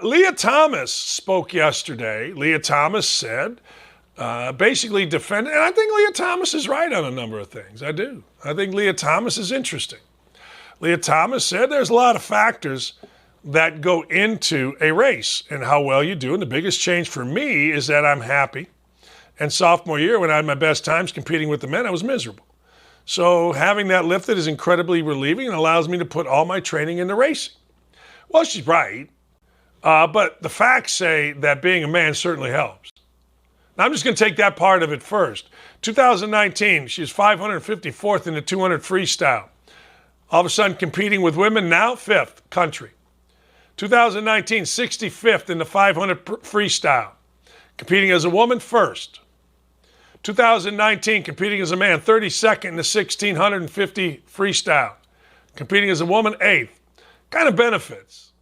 Leah Thomas spoke yesterday. Leah Thomas said, basically defended, and I think Leah Thomas is right on a number of things. I do. I think Leah Thomas is interesting. Leah Thomas said there's a lot of factors that go into a race and how well you do. And the biggest change for me is that I'm happy. And sophomore year, when I had my best times competing with the men, I was miserable. So having that lifted is incredibly relieving and allows me to put all my training into racing. Well, she's right. But the facts say that being a man certainly helps. Now, I'm just going to take that part of it first. 2019, she was 554th in the 200 freestyle. All of a sudden competing with women, now 5th country. 2019, 65th in the 500 freestyle. Competing as a woman, 1st. 2019, competing as a man, 32nd in the 1650 freestyle. Competing as a woman, 8th. Kind of benefits.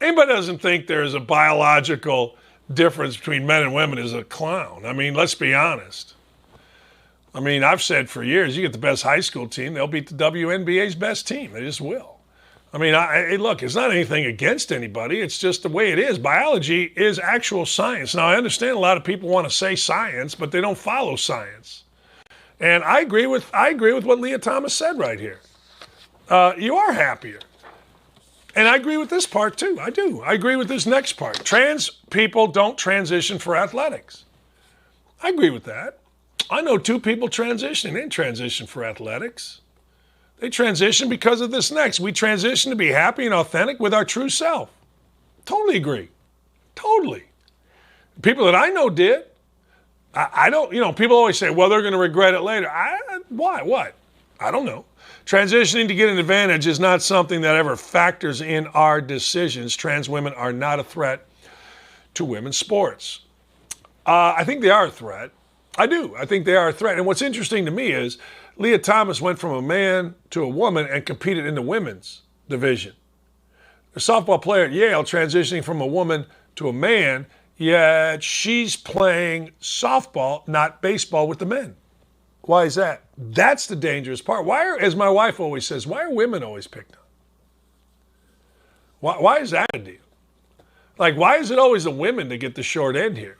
Anybody doesn't think there's a biological difference between men and women is a clown. I mean, let's be honest. I mean, I've said for years, you get the best high school team, they'll beat the WNBA's best team. They just will. I mean, look, it's not anything against anybody. It's just the way it is. Biology is actual science. Now, I understand a lot of people want to say science, but they don't follow science. And I agree with what Leah Thomas said right here. You are happier. And I agree with this part, too. I do. I agree with this next part. Trans people don't transition for athletics. I agree with that. I know 2 people transitioning. They didn't transition for athletics. They transition because of this next. We transition to be happy and authentic with our true self. Totally agree. Totally. People that I know did. I don't, people always say, well, they're going to regret it later. Why? What? I don't know. Transitioning to get an advantage is not something that ever factors in our decisions. Trans women are not a threat to women's sports. I think they are a threat. I do. I think they are a threat. And what's interesting to me is Leah Thomas went from a man to a woman and competed in the women's division. A softball player at Yale transitioning from a woman to a man, yet she's playing softball, not baseball with the men. Why is that? That's the dangerous part. As my wife always says, why are women always picked on? Why is that a deal? Like, why is it always the women that get the short end here?